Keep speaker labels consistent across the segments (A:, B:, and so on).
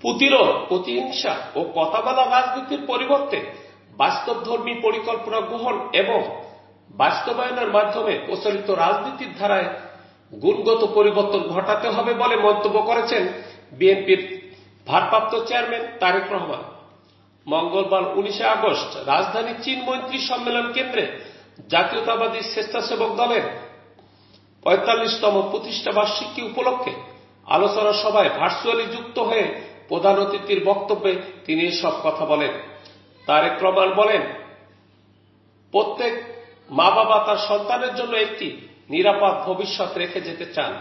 A: প্রতিরোধ, প্রতিহিংসা ও কথা বলা রাজনীতির পরিবর্তে বাস্তবধর্মী পরিকল্পনা গ্রহণ এবং বাস্তবায়নের মাধ্যমে প্রচলিত রাজনীতির ধারায় গুণগত পরিবর্তন ঘটাতে হবে বলে মন্তব্য করেছেন বিএনপির ভারপ্রাপ্ত চেয়ারম্যান তারেক রহমান। মঙ্গলবার 19 আগস্ট রাজধানীর চীন মৈত্রী সম্মেলন কেন্দ্রে জাতীয়তাবাদী স্বেচ্ছাসেবক দলের 45তম প্রতিষ্ঠা বার্ষিকী উপলক্ষে আলোচনা সভায় ভার্চুয়ালি যুক্ত হয়ে প্রধান অতিথির বক্তব্যে তিনি এসব কথা বলেন। তারেক রহমান বলেন, প্রত্যেক মা বাবা তার সন্তানের জন্য একটি নিরাপদ ভবিষ্যৎ রেখে যেতে চান।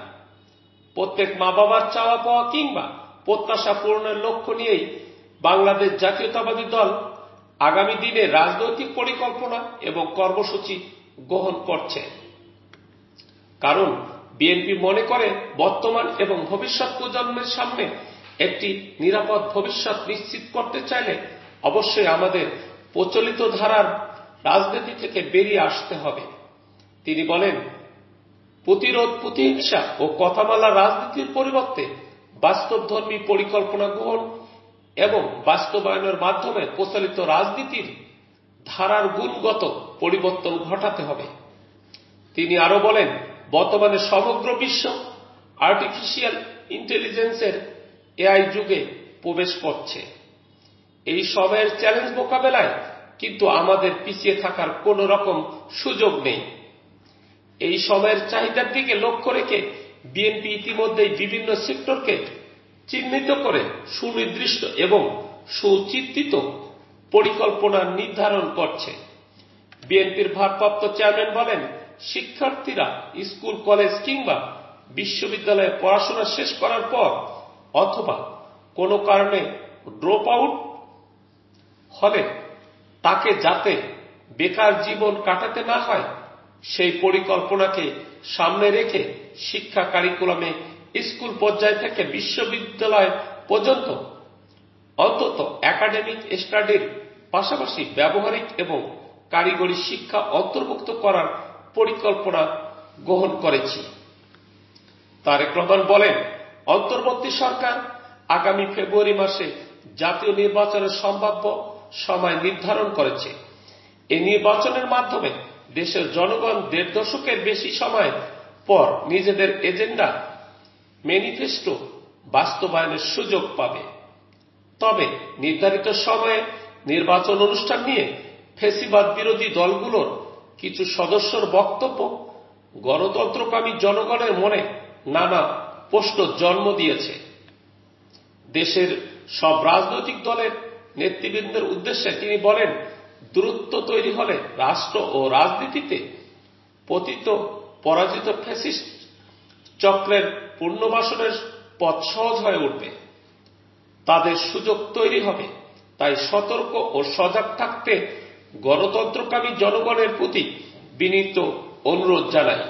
A: প্রত্যেক মা বাবার চাওয়া পাওয়া কিংবা প্রত্যাশা পূরণের লক্ষ্য নিয়েই বাংলাদেশ জাতীয়তাবাদী দল আগামী দিনে রাজনৈতিক পরিকল্পনা এবং কর্মসূচি গ্রহণ করছে। কারণ বিএনপি মনে করে বর্তমান এবং ভবিষ্যৎ প্রজন্মের সামনে একটি নিরাপদ ভবিষ্যৎ নিশ্চিত করতে চাইলে অবশ্যই আমাদের প্রচলিত ধারার রাজনীতি থেকে বেরিয়ে আসতে হবে। তিনি বলেন, প্রতিরোধ, প্রতিহিংসা ও কথা বলা রাজনীতির পরিবর্তে বাস্তবধর্মী পরিকল্পনা গ্রহণ এবং বাস্তবায়নের মাধ্যমে প্রচলিত রাজনীতির ধারার গুণগত পরিবর্তন ঘটাতে হবে। তিনি আরো বলেন, বর্তমানে সমগ্র বিশ্ব আর্টিফিশিয়াল ইন্টেলিজেন্সের এআই যুগে প্রবেশ করছে। এই সময়ের চ্যালেঞ্জ মোকাবেলায় কিন্তু আমাদের পিছিয়ে থাকার কোন রকম সুযোগ নেই। এই সময়ের চাহিদার দিকে লক্ষ্য রেখে বিএনপি ইতিমধ্যেই বিভিন্ন সেক্টরকে চিহ্নিত করে সুনির্দিষ্ট এবং সুচিন্তিত পরিকল্পনা নির্ধারণ করছে। বিএনপির ভারপ্রাপ্ত চেয়ারম্যান বলেন, শিক্ষার্থীরা স্কুল, কলেজ কিংবা বিশ্ববিদ্যালয়ে পড়াশোনা শেষ করার পর অথবা কোনো কারণে ড্রপ আউট হলে তাকে যাতে বেকার জীবন কাটাতে না হয় সেই পরিকল্পনাকে সামনে রেখে শিক্ষা কারিকুলামে স্কুল পর্যায় থেকে বিশ্ববিদ্যালয় পর্যন্ত অন্তত একাডেমিক স্টাডির পাশাপাশি ব্যবহারিক এবং কারিগরি শিক্ষা অন্তর্ভুক্ত করার পরিকল্পনা গ্রহণ করেছি। তারেক রহমান বলেন, অন্তর্বর্তী সরকার আগামী ফেব্রুয়ারি মাসে জাতীয় নির্বাচনের সম্ভাব্য সময় নির্ধারণ করেছে। এই নির্বাচনের মাধ্যমে দেশের জনগণ 1.5 দশকের বেশি সময় পর নিজেদের এজেন্ডা ম্যানিফেস্টো বাস্তবায়নের সুযোগ পাবে। তবে নির্ধারিত সময়ে নির্বাচন অনুষ্ঠান নিয়ে ফ্যাসিবাদ বিরোধী দলগুলোর কিছু সদস্যর বক্তব্য গণতন্ত্রকামী জনগণের মনে নানা প্রশ্ন জন্ম দিয়েছে। দেশের সব রাজনৈতিক দলের নেতৃবৃন্দের উদ্দেশ্যে তিনি বলেন, দূরত্ব তৈরি হলে রাষ্ট্র ও রাজনীতিতে পতিত পরাজিত ফ্যাসিস্ট চক্রের পুনর্বাসনের পথ সহজ হয়ে উঠবে, তাদের সুযোগ তৈরি হবে। তাই সতর্ক ও সজাগ থাকতে গণতন্ত্রকামী জনগণের প্রতি বিনীত অনুরোধ জানাই।